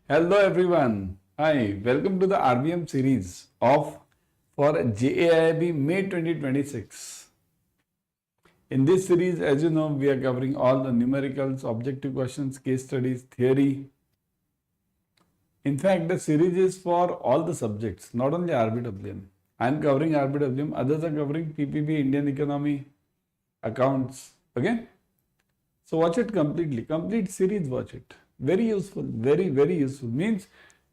Hello everyone. Hi, welcome to the RBM series of for JAIIB May 2026. In this series, as you know, we are covering all the numericals, objective questions, case studies, theory. In fact, the series is for all the subjects, not only RBWM. I am covering RBWM, others are covering PPB, Indian economy, accounts. Okay? So watch it completely, complete series, watch it. Very useful, very useful. Means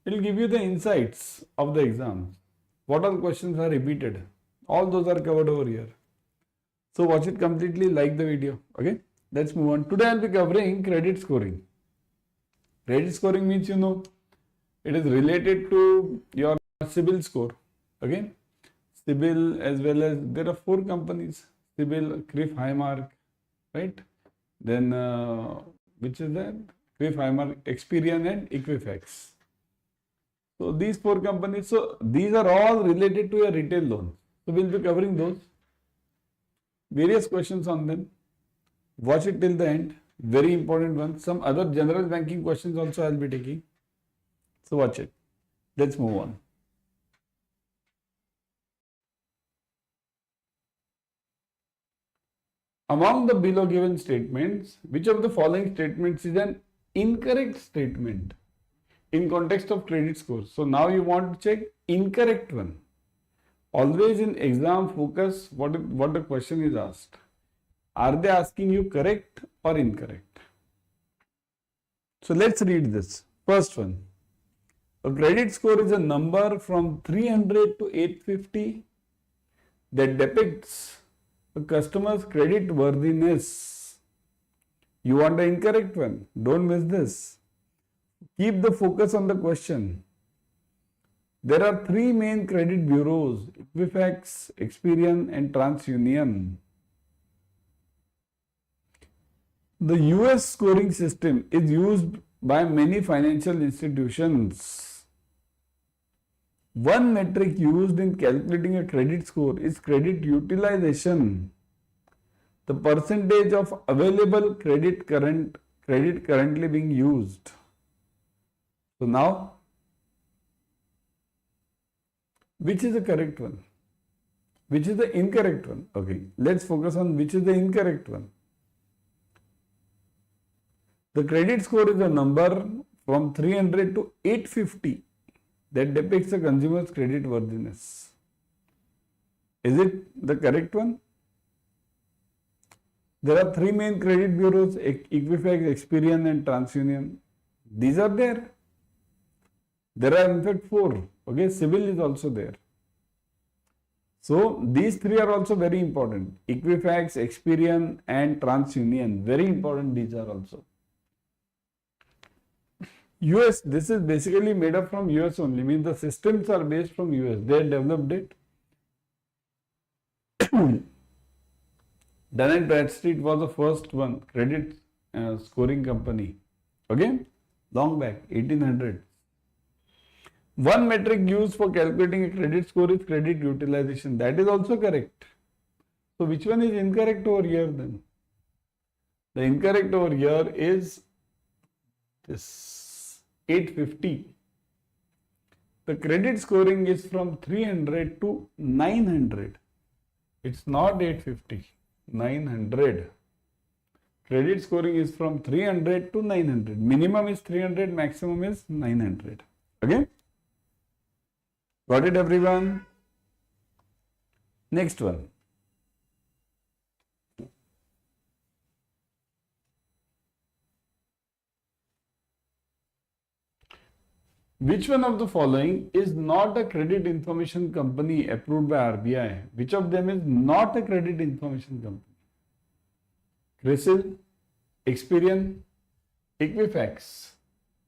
it will give you the insights of the exam. What all questions are repeated? All those are covered over here. So watch it completely, like the video. Okay, let's move on. Today I'll be covering credit scoring. Credit scoring means it is related to your CIBIL score. Okay, CIBIL as well as there are 4 companies: CIBIL, CRIF, Highmark, right? Then which is that? CRIF, Highmark, Experian and Equifax. So these 4 companies, so these are all related to a retail loan. So we'll be covering those. Various questions on them. Watch it till the end. Very important one. Some other general banking questions also I'll be taking. So watch it. Let's move on. Among the below given statements, which of the following statements is an incorrect statement in context of credit score? So now you want to check incorrect one. Always in exam focus what the question is asked. Are they asking you correct or incorrect? So let's read this. First one. A credit score is a number from 300 to 850 that depicts a customer's credit worthiness. You want the incorrect one. Don't miss this. Keep the focus on the question. There are 3 main credit bureaus: Equifax, Experian and TransUnion. The US scoring system is used by many financial institutions. One metric used in calculating a credit score is credit utilization, the percentage of available credit currently being used. So now, which is the correct one? Which is the incorrect one? Okay, let's focus on which is the incorrect one. The credit score is a number from 300 to 850 that depicts a consumer's credit worthiness. Is it the correct one? There are 3 main credit bureaus: Equifax, Experian and TransUnion. These are there. There are in fact 4. Okay, CIBIL is also there. So these 3 are also very important. Equifax, Experian and TransUnion. Very important these are also. US, this is basically made up from US only. Means the systems are based from US. They developed it. Dun & Bradstreet was the first one, credit scoring company. Okay, long back, 1800s. One metric used for calculating a credit score is credit utilization. That is also correct. So which one is incorrect over here then? The incorrect over here is this 850. The credit scoring is from 300 to 900. It's not 850, 900. Credit scoring is from 300 to 900. Minimum is 300, maximum is 900. Okay? Got it everyone? Next one. Which one of the following is not a credit information company approved by RBI? Which of them is not a credit information company? CRISIL, Experian, Equifax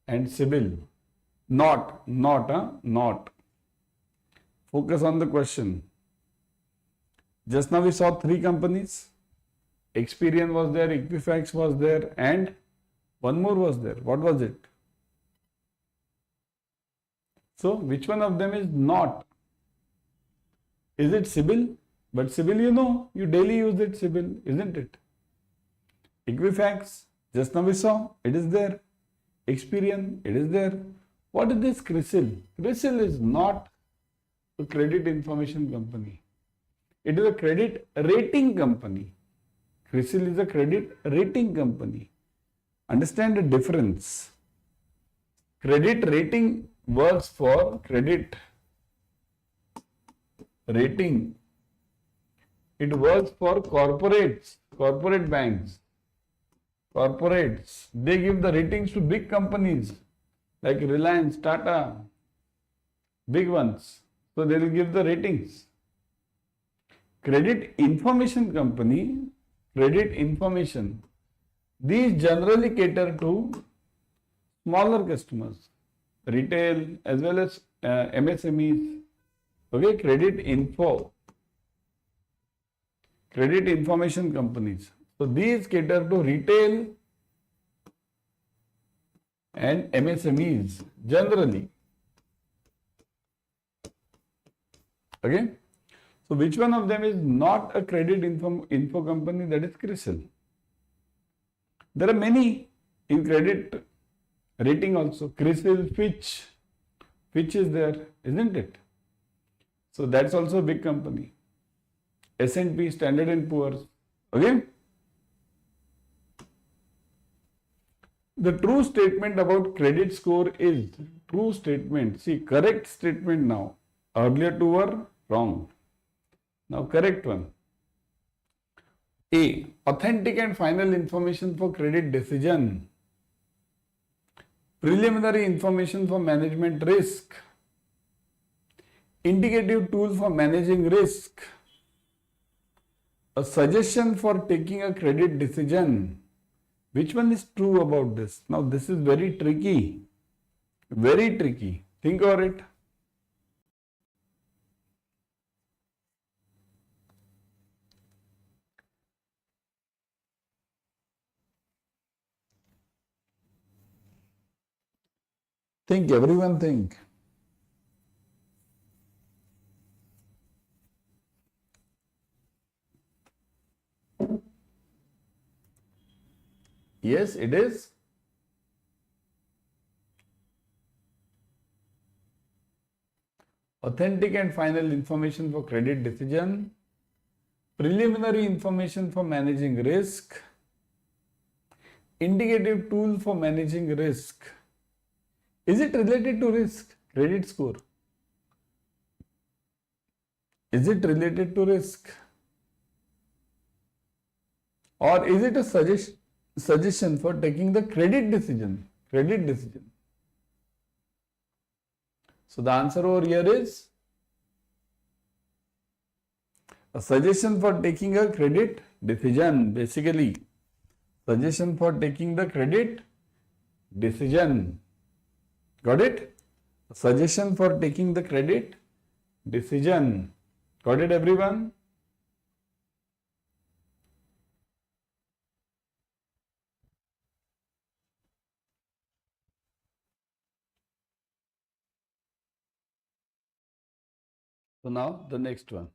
and CIBIL. Not. Focus on the question. Just now we saw 3 companies. Experian was there, Equifax was there and one more was there. What was it? So which one of them is not? Is it CIBIL? But CIBIL, you daily use it, CIBIL, isn't it? Equifax, just now we saw, it is there. Experian, it is there. What is this CRISIL? CRISIL is not a credit information company. It is a credit rating company. CRISIL is a credit rating company. Understand the difference. Credit rating works for credit rating. It works for corporates, corporate banks, corporates. They give the ratings to big companies like Reliance, Tata, big ones. So they will give the ratings. Credit information company, credit information, these generally cater to smaller customers, retail as well as MSMEs. Okay, credit information companies. So these cater to retail and MSMEs generally. Okay. So which one of them is not a credit info company? That is CRISIL. There are many in credit rating also. CRISIL, Fitch is there, isn't it? So that's also a big company. S&P, Standard and Poor's. Okay. The true statement about credit score is true statement. See, correct statement now. Earlier two were wrong. Now correct one. A. Authentic and final information for credit decision. Preliminary information for management risk. Indicative tool for managing risk. A suggestion for taking a credit decision. Which one is true about this? Now this is very tricky. Very tricky. Think over it. Think, everyone think. Yes, it is. Authentic and final information for credit decision. Preliminary information for managing risk. Indicative tool for managing risk. Is it related to risk? Credit score. Is it related to risk? Or is it a suggestion for taking the credit decision? Credit decision. So the answer over here is a suggestion for taking a credit decision. Basically, suggestion for taking the credit decision. Got it? A suggestion for taking the credit decision. Got it, everyone? So now the next one.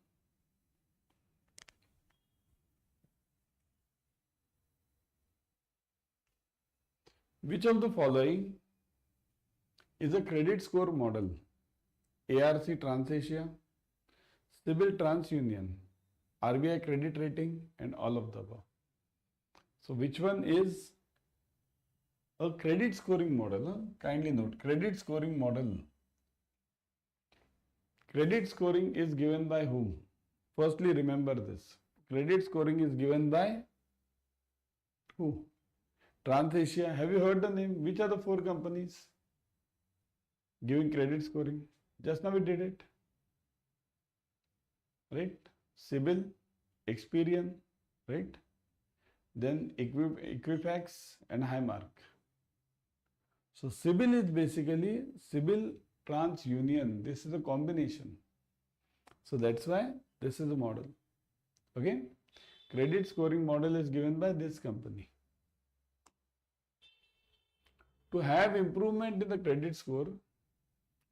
Which of the following is a credit score model? ARC TransAsia, CIBIL TransUnion, RBI credit rating, and all of the above. So which one is a credit scoring model? Kindly note, credit scoring model. Credit scoring is given by whom? Firstly, remember this. Credit scoring is given by who? TransAsia. Have you heard the name? Which are the four companies giving credit scoring? Just now we did it. Right? CIBIL, Experian, right? Then Equifax and Highmark. So CIBIL is basically CIBIL TransUnion. This is a combination. So that's why this is a model. Okay? Credit scoring model is given by this company. To have improvement in the credit score,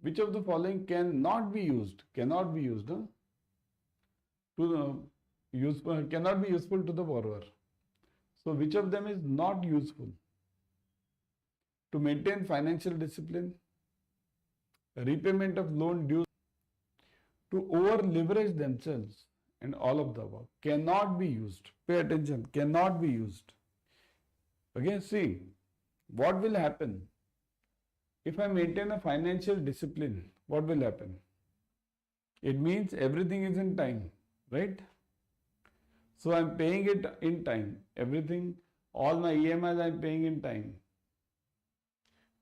which of the following cannot be used? Cannot be used. Cannot be useful to the borrower. So which of them is not useful? To maintain financial discipline, repayment of loan due to over leverage themselves and all of the above cannot be used. Pay attention, cannot be used. Okay, see, what will happen? If I maintain a financial discipline, what will happen? It means everything is in time, right? So I'm paying it in time. Everything, all my EMIs I'm paying in time.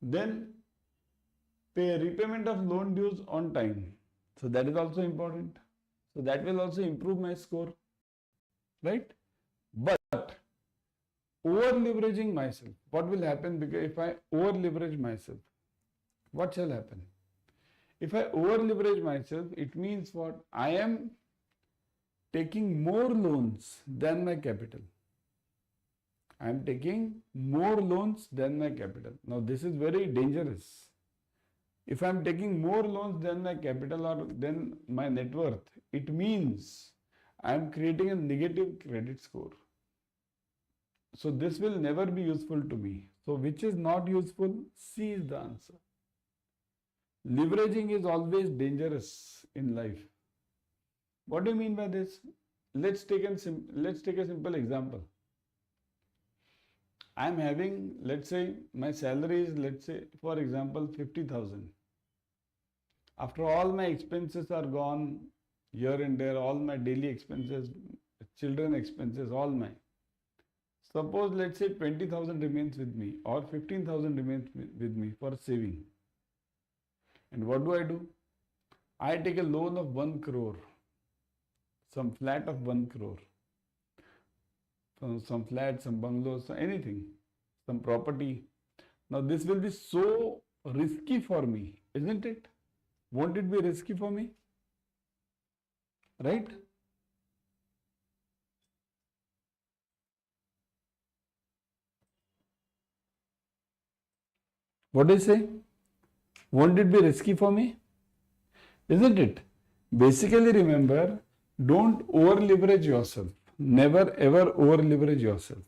Then pay repayment of loan dues on time. So that is also important. So that will also improve my score, right? But over leveraging myself, what will happen? Because if I over leverage myself, what shall happen? If I over leverage myself, it means what? I am taking more loans than my capital. I am taking more loans than my capital. Now this is very dangerous. If I am taking more loans than my capital or than my net worth, it means I am creating a negative credit score. So this will never be useful to me. So which is not useful? C is the answer. Leveraging is always dangerous in life. What do you mean by this? Let's take a simple example. I am having, let's say, my salary is, let's say, for example, 50,000. After all my expenses are gone, here and there, all my daily expenses, children expenses, all my. Suppose, let's say, 20,000 remains with me or 15,000 remains with me for saving. And what do? I take a loan of 1 crore, some flat of 1 crore, some flat, some bungalows, anything, some property. Now this will be so risky for me, isn't it? Won't it be risky for me? Right? What do you say? Won't it be risky for me? Isn't it? Basically, remember, don't over leverage yourself. Never ever over leverage yourself.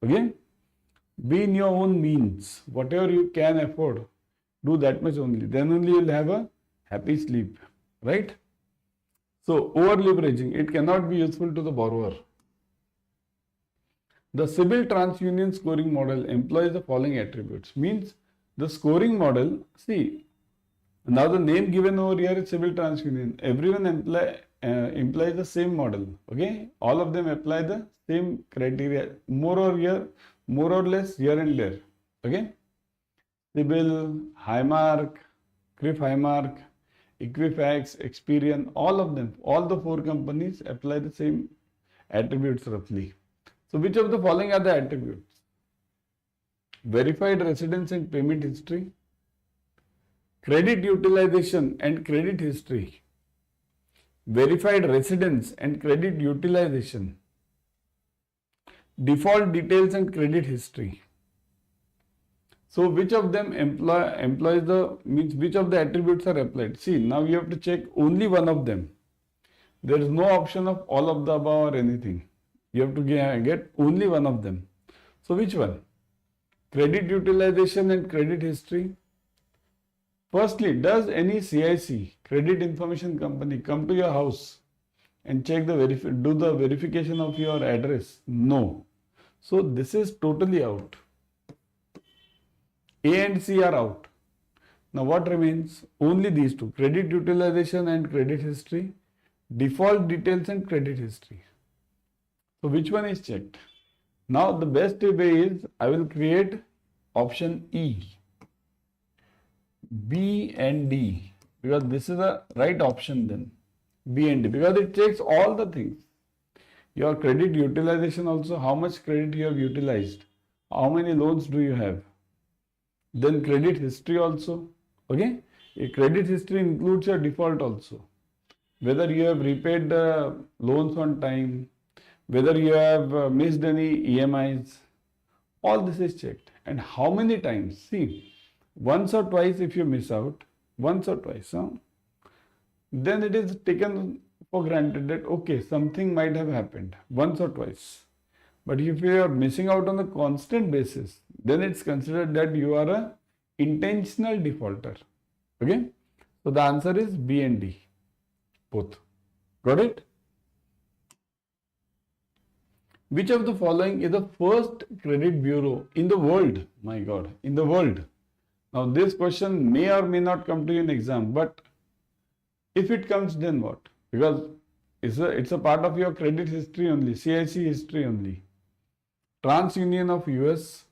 Okay? Be in your own means. Whatever you can afford, do that much only. Then only you'll have a happy sleep. Right? So, over leveraging, it cannot be useful to the borrower. The CIBIL TransUnion scoring model employs the following attributes. Means the scoring model, see, now the name given over here is CIBIL TransUnion. Everyone implies the same model. Okay, all of them apply the same criteria, more or less here and there. Okay, CIBIL, Highmark, CRIF Highmark, Equifax, Experian, all of them, all the 4 companies apply the same attributes roughly. So which of the following are the attributes? Verified residence and payment history, credit utilization and credit history, verified residence and credit utilization, default details and credit history. So which of them employs the, means which of the attributes are applied? See, now you have to check only one of them. There is no option of all of the above or anything. You have to get only one of them. So which one? Credit utilization and credit history. Firstly, does any CIC, credit information company, come to your house and check the do the verification of your address? No. So this is totally out. A and C are out. Now what remains? Only these two, credit utilization and credit history, default details and credit history. So which one is checked? Now the best way is I will create option E, B and D, because this is the right option then, B and D, because it checks all the things. Your credit utilization also, how much credit you have utilized, how many loans do you have, then credit history also. Okay, a credit history includes your default also, whether you have repaid the loans on time, whether you have missed any EMIs, all this is checked. And how many times? See, once or twice if you miss out, once or twice, then it is taken for granted that okay, something might have happened once or twice. But if you are missing out on a constant basis, then it's considered that you are a intentional defaulter. Okay, So the answer is B and D, both. Got it? Which of the following is the first credit bureau in the world? My God, in the world. Now this question may or may not come to you in exam, but if it comes, then what? Because it's a part of your credit history only, CIC history only. TransUnion of US,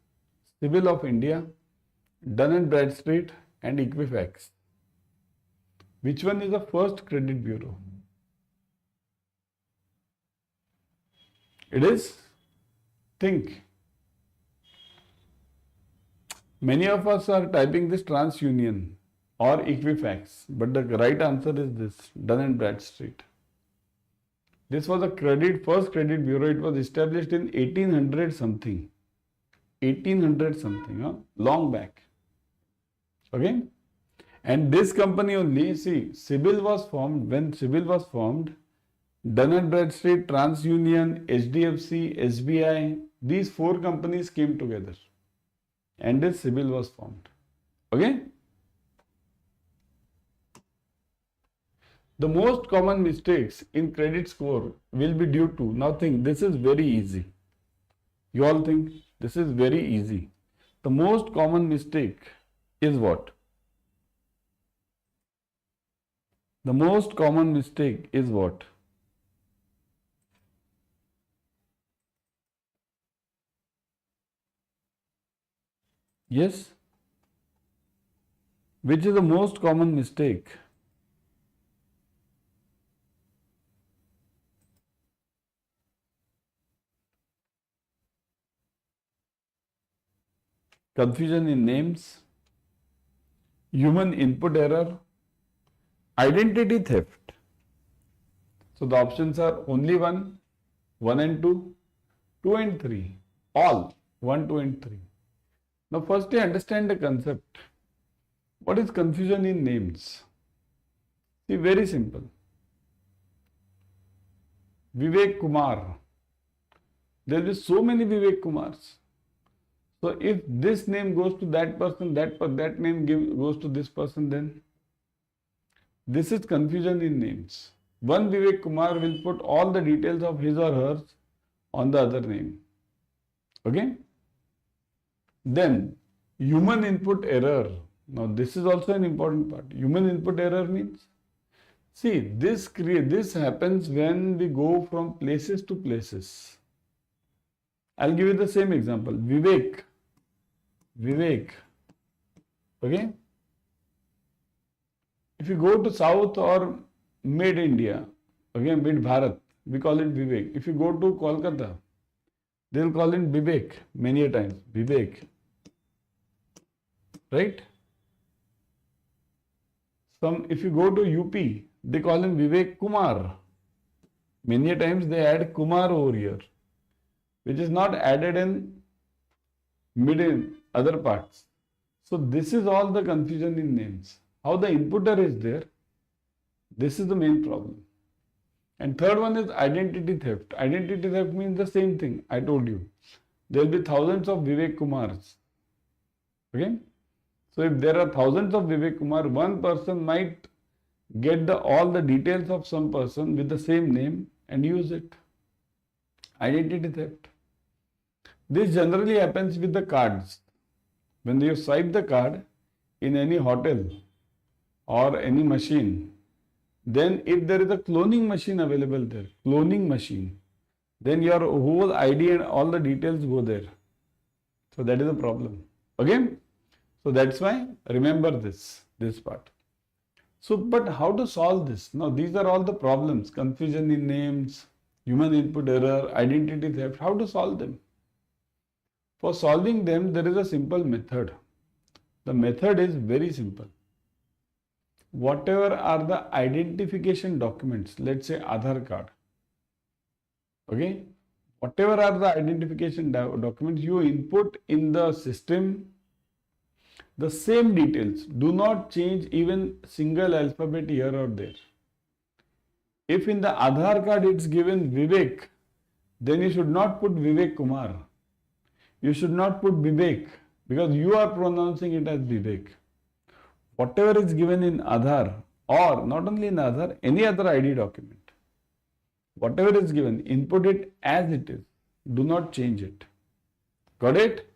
CIBIL of India, Dun & Bradstreet and Equifax. Which one is the first credit bureau? It is, think. Many of us are typing this TransUnion or Equifax, but the right answer is this, Dun & Bradstreet. This was a first credit bureau. It was established in 1800 something. 1800 something, long back. Okay? And this company only, see, CIBIL was formed, when CIBIL was formed, Dun & Bradstreet, TransUnion, HDFC, SBI, these four companies came together and this CIBIL was formed. Okay? The most common mistakes in credit score will be due to, now think, this is very easy. You all think this is very easy. The most common mistake is what? The most common mistake is what? Yes? Which is the most common mistake? Confusion in names, human input error, identity theft. So the options are only 1, 1 and 2, 2 and 3, all 1, 2 and 3. Now firstly understand the concept. What is confusion in names? See, very simple. Vivek Kumar. There will be so many Vivek Kumars. So if this name goes to that person, that name goes to this person, then this is confusion in names. One Vivek Kumar will put all the details of his or hers on the other name. Okay? Then human input error. Now this is also an important part. Human input error means, see, this happens when we go from places to places. I'll give you the same example. Vivek. Okay? If you go to South or mid India, okay, mid Bharat, we call it Vivek. If you go to Kolkata, they'll call it Vivek many a times. Vivek. Right? If you go to UP, they call him Vivek Kumar. Many a times they add Kumar over here, which is not added in other parts. So this is all the confusion in names. How the inputter is there, this is the main problem. And third one is identity theft. Identity theft means the same thing I told you. There will be thousands of Vivek Kumars. Okay? So if there are thousands of Vivek Kumar, one person might get all the details of some person with the same name and use it. Identity theft. This generally happens with the cards. When you swipe the card in any hotel or any machine, then if there is a cloning machine available there, then your whole ID and all the details go there. So that is a problem. Okay? So that's why remember this part. So, but how to solve this? Now these are all the problems: confusion in names, human input error, identity theft. How to solve them? For solving them, there is a simple method. The method is very simple. Whatever are the identification documents, let's say Aadhaar card, okay? Whatever are the identification documents, you input in the system the same details. Do not change even single alphabet here or there. If in the Aadhaar card it's given Vivek, then you should not put Vivek Kumar. You should not put Vivek because you are pronouncing it as Vivek. whatever is given in Aadhaar, or not only in Aadhaar, any other ID document, whatever is given, input it as it is. Do not change it. Got it?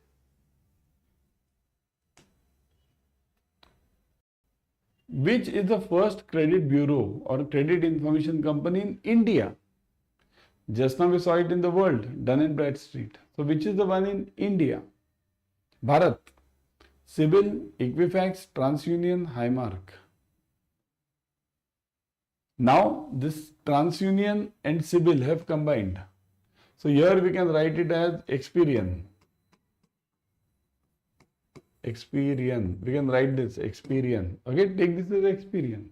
Which is the first credit bureau or credit information company in India? Just now we saw it in the world, Dun & Bradstreet. So which is the one in India? Bharat, CIBIL, Equifax, TransUnion, Highmark. Now this TransUnion and CIBIL have combined. So here we can write it as Experian. Experian. We can write this Experian. Okay, take this as Experian.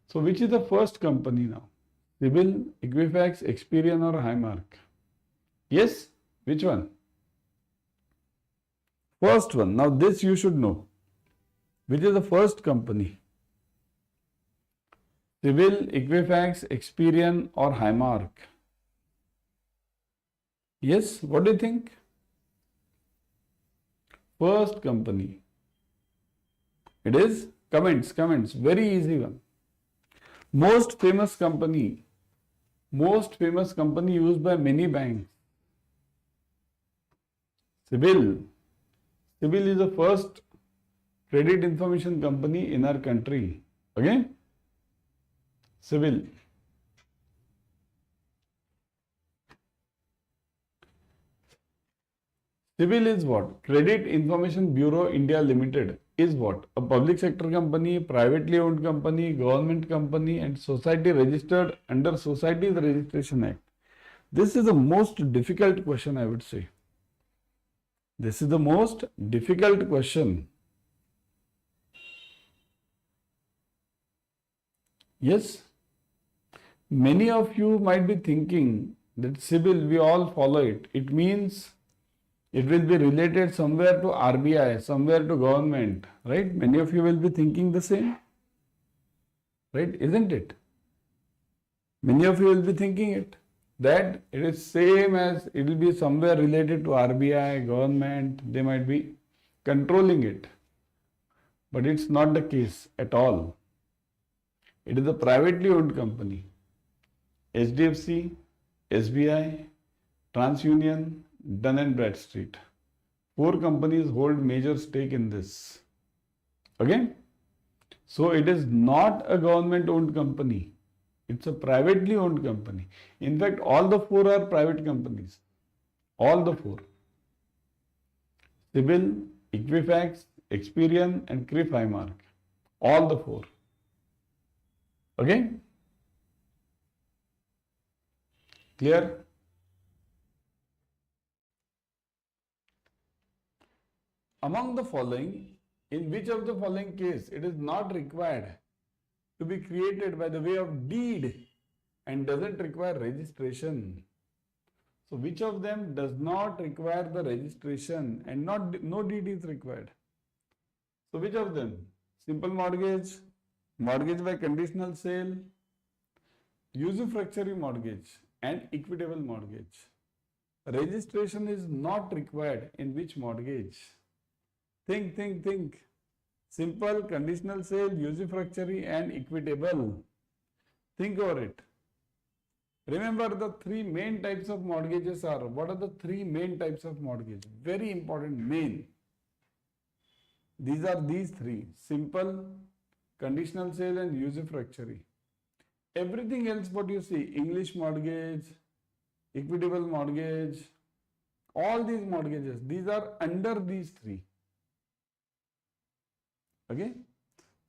So which is the first company now? CIBIL, Equifax, Experian or Highmark? Yes? Which one? First one. Now this you should know. Which is the first company? CIBIL, Equifax, Experian or Highmark? Yes? What do you think? First company. It is comments. Very easy one. Most famous company used by many banks. CIBIL. CIBIL is the first credit information company in our country. Okay? CIBIL. CIBIL is what? Credit Information Bureau India Limited is what? A public sector company, privately owned company, government company and society registered under Societies Registration Act. This is the most difficult question, I would say. This is the most difficult question. Yes, many of you might be thinking that CIBIL, we all follow it. It means it will be related somewhere to RBI, somewhere to government, right? Many of you will be thinking the same, right? Isn't it? Many of you will be thinking it, that it is same as it will be somewhere related to RBI, government, they might be controlling it. But it's not the case at all. It is a privately owned company. HDFC, SBI, TransUnion, Dun & Bradstreet. 4 companies hold major stake in this. Okay? So it is not a government owned company. It's a privately owned company. In fact, all the 4 are private companies. All the 4. CIBIL, Equifax, Experian and CRIF Highmark. All the 4. Okay? Clear? Among the following, in which of the following case it is not required to be created by the way of deed and doesn't require registration? So which of them does not require the registration and no deed is required? So which of them? Simple mortgage, mortgage by conditional sale, usufructuary mortgage and equitable mortgage. Registration is not required in which mortgage? Think. Simple, conditional sale, usufructuary and equitable. Think over it. Remember the 3 main types of mortgages are. What are the 3 main types of mortgage? Very important, main. These are these 3. Simple, conditional sale and usufructuary. Everything else what you see, English mortgage, equitable mortgage, all these mortgages, these are under these 3. Okay?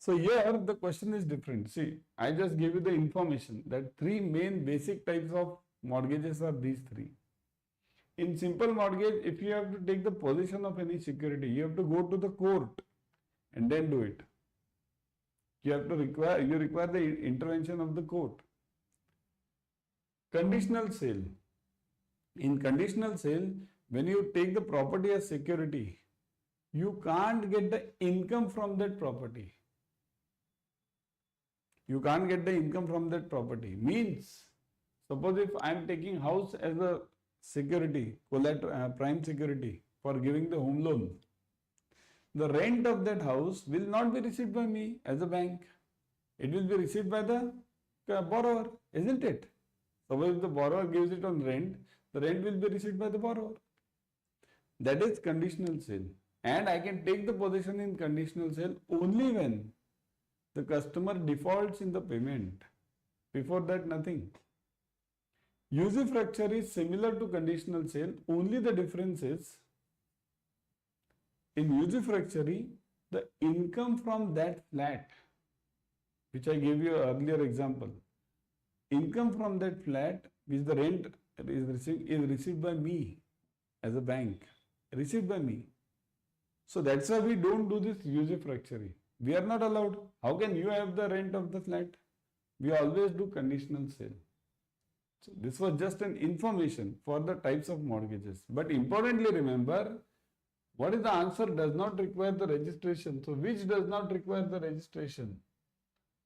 So here the question is different. See, I just gave you the information that 3 main basic types of mortgages are these 3. In simple mortgage, if you have to take the possession of any security, you have to go to the court and then do it. You require the intervention of the court. Conditional sale. In conditional sale, when you take the property as security, you can't get the income from that property. You can't get the income from that property. Means, suppose if I am taking house as a security, prime security for giving the home loan. the rent of that house will not be received by me as a bank. It will be received by the borrower, isn't it? Suppose if the borrower gives it on rent, the rent will be received by the borrower. That is conditional sale. And I can take the possession in conditional sale only when the customer defaults in the payment. Before that, nothing. Usufructure is similar to conditional sale, only the difference is in usufructure, the income from that flat, which I gave you earlier example, income from that flat which the rent is received by me as a bank, received by me. So that's why we don't do this usufructure. We are not allowed. How can you have the rent of the flat? We always do conditional sale. So this was just an information for the types of mortgages. But importantly remember, what is the answer does not require the registration. So which does not require the registration?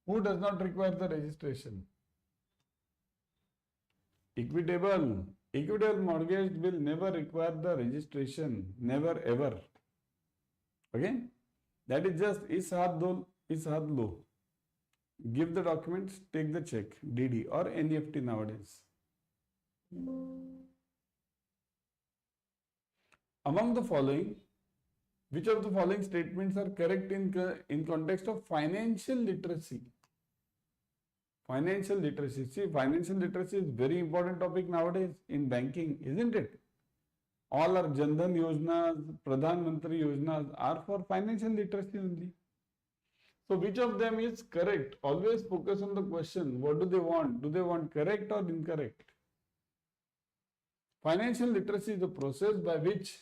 Who does not require the registration? Equitable. Equitable mortgage will never require the registration. Never ever. Okay? That is just is hard lo. Give the documents, take the check, DD or NEFT nowadays. Among the following, which of the following statements are correct in context of financial literacy? Financial literacy. See, financial literacy is very important topic nowadays in banking, isn't it? All our Jan Dhan Yojanas, Pradhan Mantri Yojanas are for financial literacy only. So which of them is correct? Always focus on the question. What do they want? Do they want correct or incorrect? Financial literacy is the process by which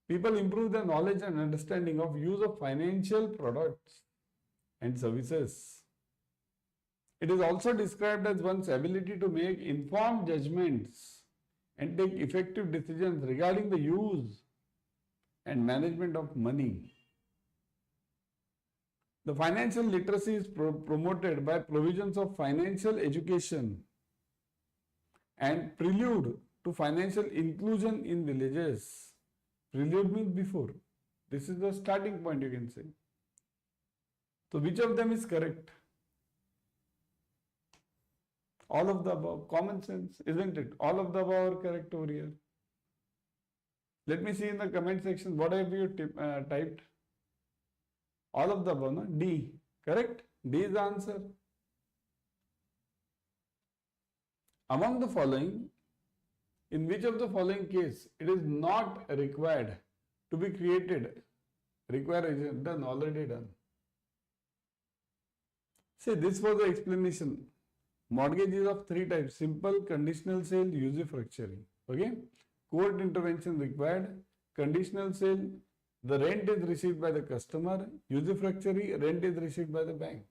people improve their knowledge and understanding of use of financial products and services. It is also described as one's ability to make informed judgments and take effective decisions regarding the use and management of money. The financial literacy is promoted by provisions of financial education and prelude to financial inclusion in villages. Prelude means before. This is the starting point, you can say. So which of them is correct? All of the above. Common sense, isn't it? All of the above are correct over here. Let me see in the comment section what have you typed. All of the above, no? D. Correct? D is the answer. Among the following, in which of the following case it is not required to be created? Required is done, already done. See, this was the explanation. Mortgage is of three types: simple, conditional sale, usufructuary. Okay? Court intervention required. Conditional sale, the rent is received by the customer. Usufructuary, rent is received by the bank.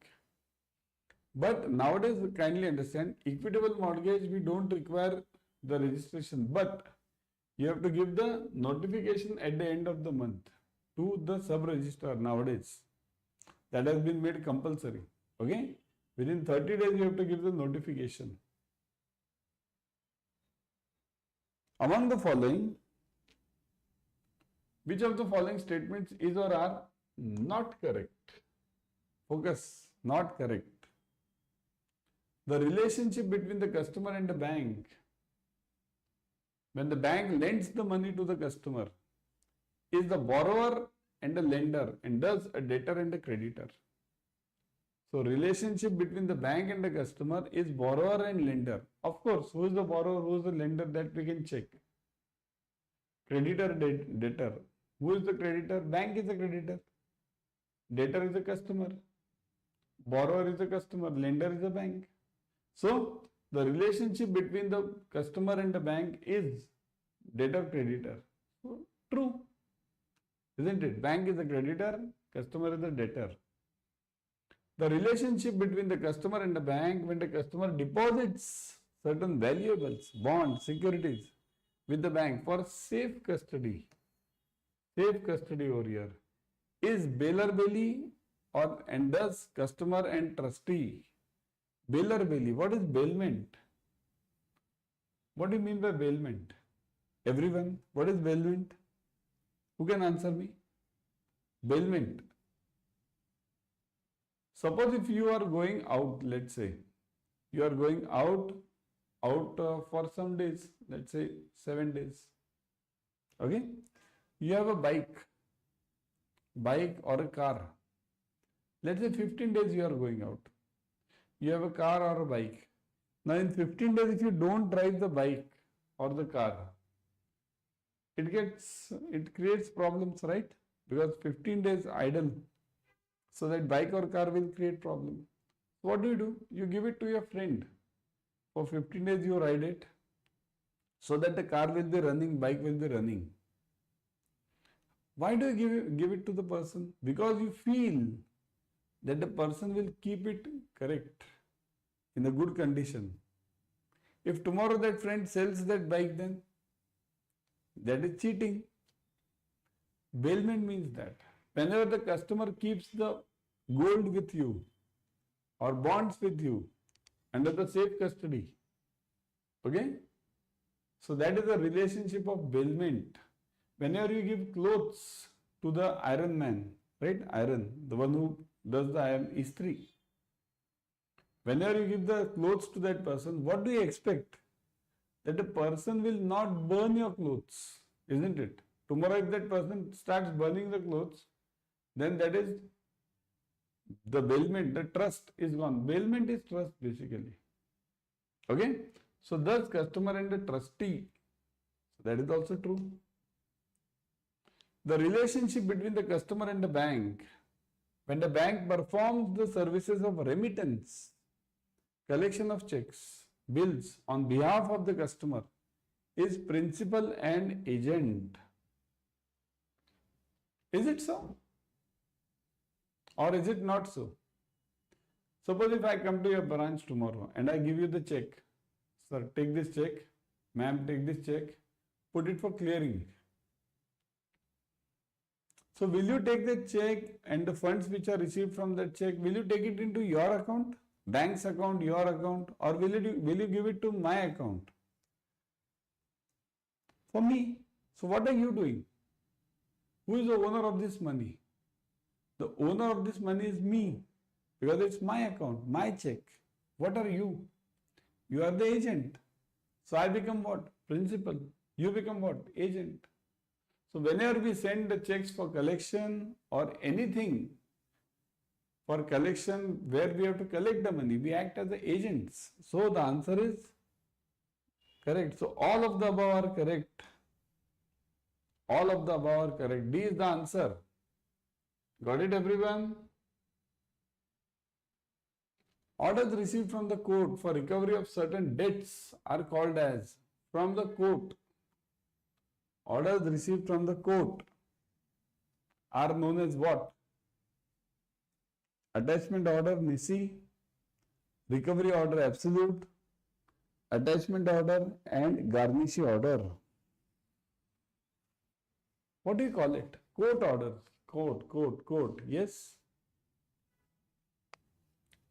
But nowadays, kindly understand, equitable mortgage, we don't require the registration, but you have to give the notification at the end of the month to the sub-registrar nowadays. That has been made compulsory. Okay? Within 30 days, you have to give the notification. Among the following, which of the following statements is or are not correct? Focus, not correct. The relationship between the customer and the bank, when the bank lends the money to the customer, is the borrower and the lender, and thus a debtor and a creditor. So relationship between the bank and the customer is borrower and lender. Of course, who is the borrower, who is the lender, that we can check. Creditor, debtor. Who is the creditor? Bank is the creditor. Debtor is the customer. Borrower is the customer. Lender is the bank. So the relationship between the customer and the bank is debtor-creditor. So true, isn't it? Bank is the creditor, customer is the debtor. The relationship between the customer and the bank, when the customer deposits certain valuables, bonds, securities with the bank for safe custody over here, is bailor-bailey or and thus customer and trustee. Bailor-bailey, what is bailment? What do you mean by bailment? Everyone, what is bailment? Who can answer me? Bailment. Suppose if you are going out, let's say, you are going out for some days, let's say 7 days. Okay? You have a bike or a car. Let's say 15 days you are going out. You have a car or a bike. Now in 15 days, if you don't drive the bike or the car, it creates problems, right? Because 15 days idle. So that bike or car will create problem. What do? You give it to your friend. For 15 days you ride it. So that the car will be running, bike will be running. Why do you give it to the person? Because you feel that the person will keep it correct, in a good condition. If tomorrow that friend sells that bike, then that is cheating. Bailment means that whenever the customer keeps the gold with you or bonds with you under the safe custody, okay? So that is the relationship of bailment. Whenever you give clothes to the iron man, right? Iron, the one who does the iron istri. Whenever you give the clothes to that person, what do you expect? That the person will not burn your clothes, isn't it? Tomorrow if that person starts burning the clothes, then that is the bailment, the trust is gone. Bailment is trust basically. Okay? So thus customer and the trustee, that is also true. The relationship between the customer and the bank, when the bank performs the services of remittance, collection of checks, bills on behalf of the customer, is principal and agent. Is it so? Or is it not so? Suppose if I come to your branch tomorrow and I give you the check. Sir, take this check. Ma'am, take this check. Put it for clearing. So will you take the check and the funds which are received from that check, will you take it into your account, bank's account, your account, or will you give it to my account? For me. So what are you doing? Who is the owner of this money? The owner of this money is me, because it's my account, my check. What are you? You are the agent. So I become what? Principal. You become what? Agent. So whenever we send the checks for collection or anything for collection where we have to collect the money, we act as the agents. So the answer is correct. So all of the above are correct. All of the above are correct. D is the answer. Got it, everyone? Orders received from the court for recovery of certain debts are called as from the court. Orders received from the court are known as what? Attachment order NISI, recovery order absolute, attachment order and garnish order. What do you call it? Court orders. Court. Yes.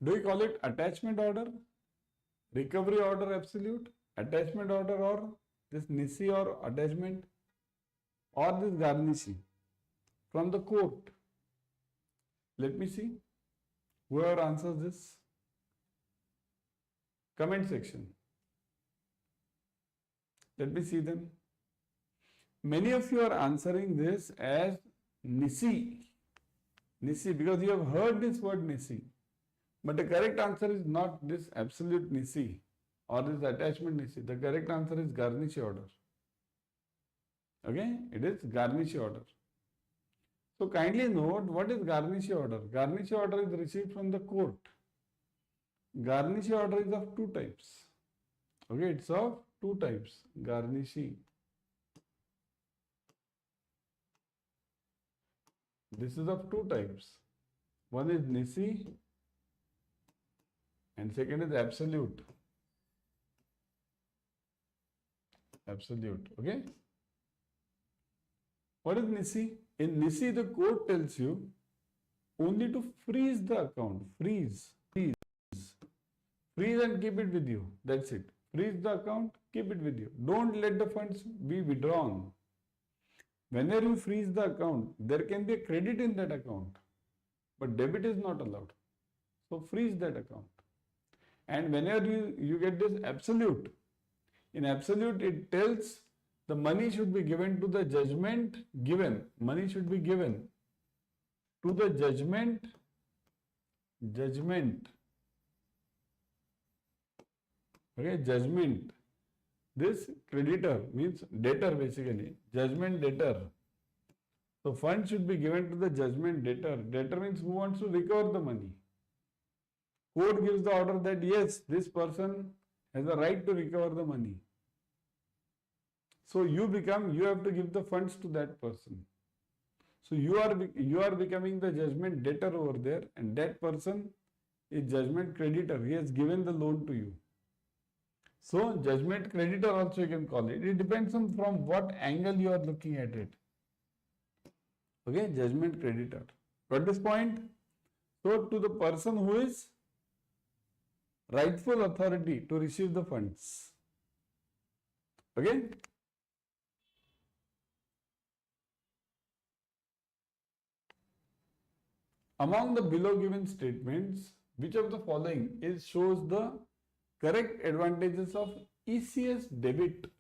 Do you call it attachment order, recovery order absolute, attachment order, or this NISI or attachment, or this garnishing from the court? Let me see. Whoever answers this, comment section. Let me see them. Many of you are answering this as NISI. NISI, because you have heard this word NISI. But the correct answer is not this absolute NISI or this attachment NISI. The correct answer is garnish order. Okay, it is garnish order. So kindly note, what is garnish order? Garnish order is received from the court. Garnish order is of two types. Okay, it's of two types. Garnishing. This is of two types. One is NISI and second is absolute. Absolute. Okay. What is NISI? In NISI, the court tells you only to freeze the account. Freeze and keep it with you. That's it. Freeze the account, keep it with you. Don't let the funds be withdrawn. Whenever you freeze the account, there can be a credit in that account, but debit is not allowed. So freeze that account. And whenever you get this absolute, in absolute it tells the money should be given to the judgment given. Money should be given to the judgment. Okay, judgment. This creditor means debtor basically. Judgment debtor. So fund should be given to the judgment debtor. Debtor means who wants to recover the money. Court gives the order that yes, this person has a right to recover the money. So you have to give the funds to that person. So you are becoming the judgment debtor over there, and that person is judgment creditor. He has given the loan to you. So judgment creditor also you can call it. It depends on from what angle you are looking at it. Okay, judgment creditor. Got this point? So to the person who is rightful authority to receive the funds. Okay? Among the below given statements, which of the following shows the correct advantages of ECS debit?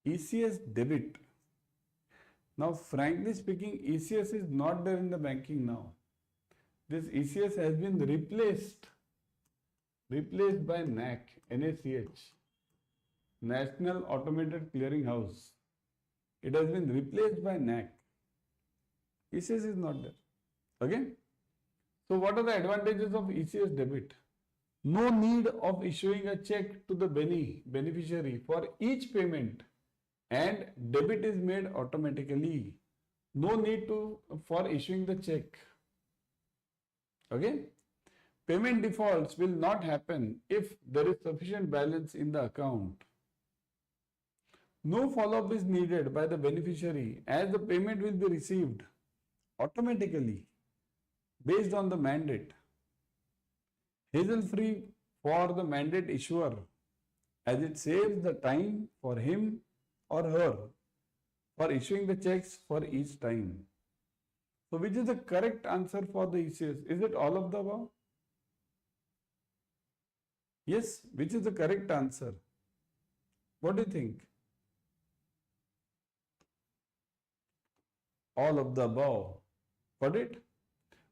ECS debit. Now, frankly speaking, ECS is not there in the banking now. This ECS has been replaced by NAC, NACH, National Automated Clearing House. It has been replaced by NAC. ECS is not there. Okay? So what are the advantages of ECS debit? No need of issuing a check to the beneficiary for each payment, and debit is made automatically. No need for issuing the check. Okay? Payment defaults will not happen if there is sufficient balance in the account. No follow-up is needed by the beneficiary, as the payment will be received automatically based on the mandate. Hassle-free for the mandate issuer, as it saves the time for him or her for issuing the checks for each time. So which is the correct answer for the ECS? Is it all of the above? Yes, which is the correct answer? What do you think? All of the above. Got it?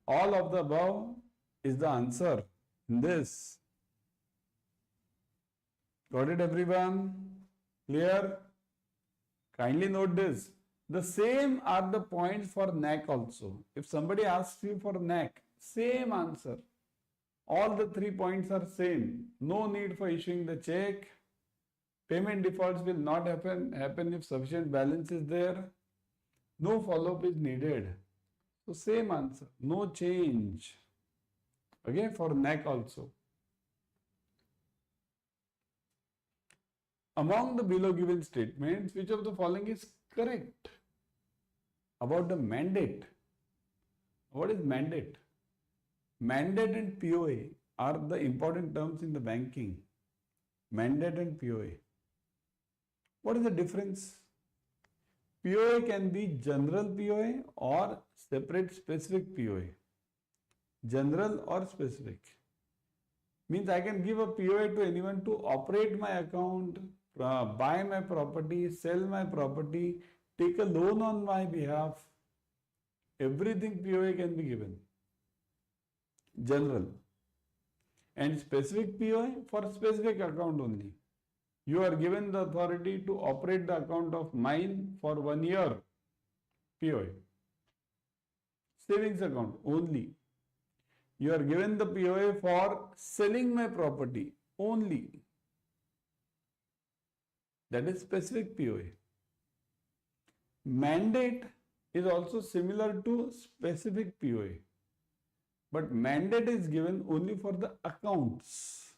All of the above is the answer in this. Got it, everyone? Clear? Kindly note this. The same are the points for NAC also. If somebody asks you for NAC, same answer. All the 3 points are same. No need for issuing the check. Payment defaults will not happen if sufficient balance is there. No follow-up is needed. So same answer. No change. Okay, for NAC also. Among the below given statements, which of the following is correct? About the mandate. What is mandate? Mandate and POA are the important terms in the banking. Mandate and POA. What is the difference? POA can be general POA or separate specific POA. General or specific. Means I can give a POA to anyone to operate my account, buy my property, sell my property, take a loan on my behalf. Everything POA can be given. General. And specific POA for specific account only. You are given the authority to operate the account of mine for 1 year. POA. Savings account only. You are given the POA for selling my property only. That is specific POA. Mandate is also similar to specific POA. But mandate is given only for the accounts.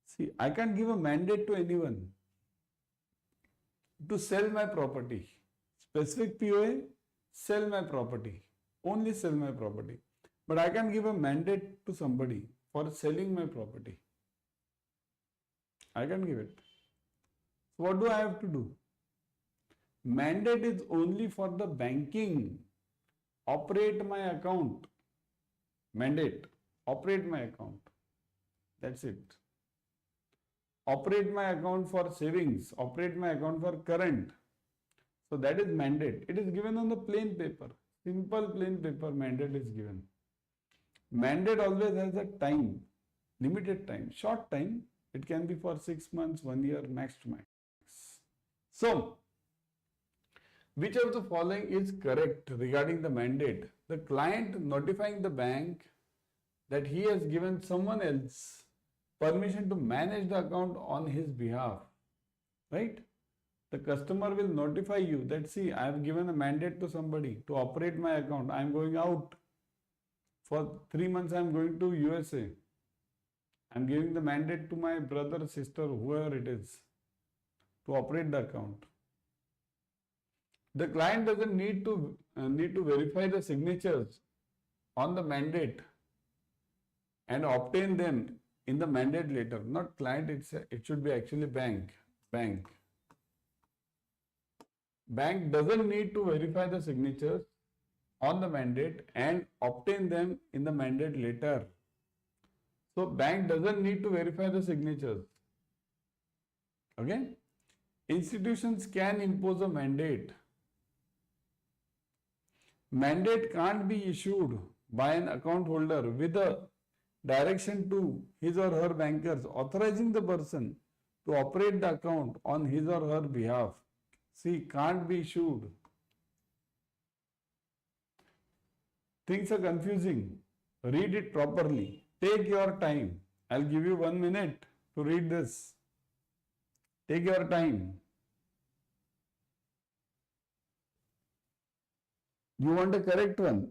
See, I can't give a mandate to anyone to sell my property. Specific POA, sell my property. Only sell my property. But I can give a mandate to somebody for selling my property. I can give it. So what do I have to do? Mandate is only for the banking. Operate my account. Mandate. Operate my account. That's it. Operate my account for savings. Operate my account for current. So that is mandate. It is given on the plain paper. Simple plain paper mandate is given. Mandate always has a time. Limited time. Short time. It can be for 6 months, 1 year, max to max. So, which of the following is correct regarding the mandate? The client notifying the bank that he has given someone else permission to manage the account on his behalf, right? The customer will notify you that, see, I have given a mandate to somebody to operate my account. I am going out for 3 months. I am going to USA. I am giving the mandate to my brother, sister, whoever it is, to operate the account. The client doesn't need to verify the signatures on the mandate and obtain them in the mandate letter. Not client, it should be actually bank. Bank doesn't need to verify the signatures on the mandate and obtain them in the mandate letter. So bank doesn't need to verify the signatures. Okay? Institutions can impose a mandate. Mandate can't be issued by an account holder with a direction to his or her bankers authorizing the person to operate the account on his or her behalf. See, can't be issued. Things are confusing. Read it properly. Take your time. I'll give you 1 minute to read this. Take your time. You want a correct one.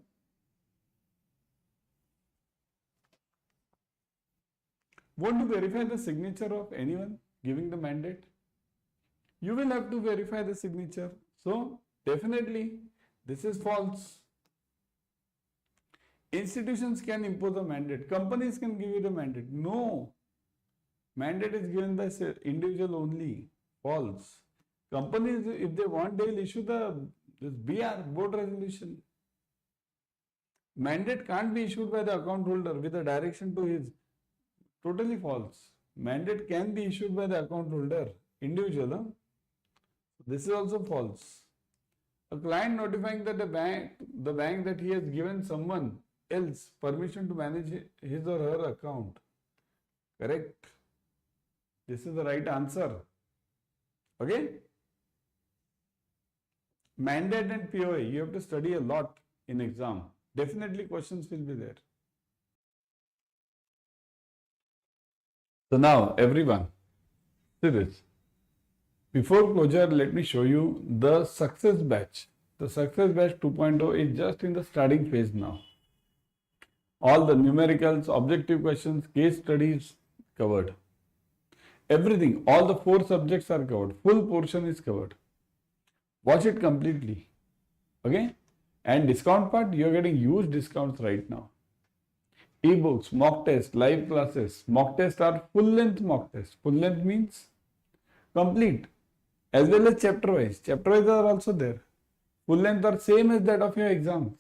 Want to verify the signature of anyone giving the mandate? You will have to verify the signature. So, definitely, this is false. Institutions can impose a mandate. Companies can give you the mandate. No. Mandate is given by individual only. False. Companies, if they want, they will issue this BR, board resolution. Mandate can't be issued by the account holder with a direction to his. Totally false. Mandate can be issued by the account holder, individual. Huh? This is also false. A client notifying that the bank that he has given someone else permission to manage his or her account. Correct. This is the right answer. Okay. Mandate and POA, you have to study a lot in exam. Definitely questions will be there. So now everyone, see this. Before closure, let me show you the success batch. The success batch 2.0 is just in the starting phase now. All the numericals, objective questions, case studies covered. Everything, all the 4 subjects are covered. Full portion is covered. Watch it completely. Okay? And discount part, you are getting huge discounts right now. E-books, mock test, live classes. Mock tests are full length mock tests. Full length means complete. As well as chapter wise. Chapter wise are also there. Full length are same as that of your exams.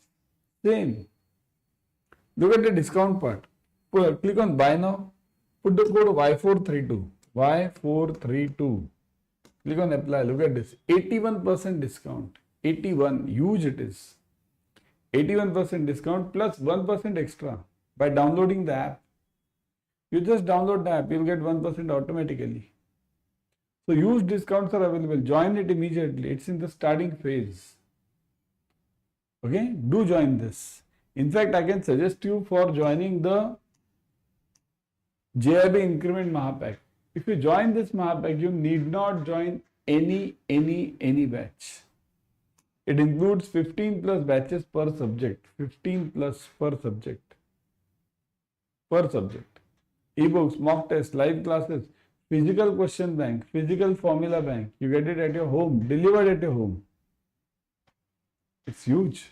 Same. Look at the discount part. Click on buy now. Put the code Y432. Y432. Click on apply. Look at this. 81% discount. 81. Huge it is. 81% discount plus 1% extra by downloading the app. You just download the app. You will get 1% automatically. So huge discounts are available. Join it immediately. It's in the starting phase. Okay. Do join this. In fact, I can suggest you for joining the JAIIB Increment Mahapack. If you join this Mahapack, you need not join any batch. It includes 15 plus batches per subject. 15 plus per subject. E-books, mock tests, live classes, physical question bank, physical formula bank. You get it at your home, delivered at your home. It's huge.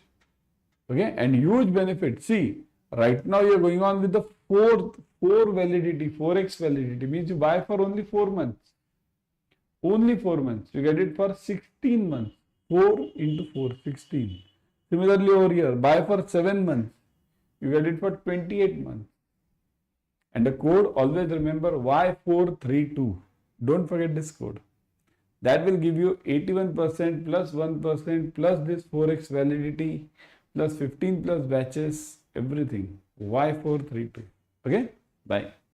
Okay, and huge benefit. See, right now you're going on with the 4 validity, 4x validity, means you buy for only 4 months. Only 4 months. You get it for 16 months. 4 into 4, 16. Similarly over here, buy for 7 months. You get it for 28 months. And the code, always remember Y432. Don't forget this code. That will give you 81% plus 1% plus this 4x validity plus 15 plus batches, everything. Y432. Okay? Bye.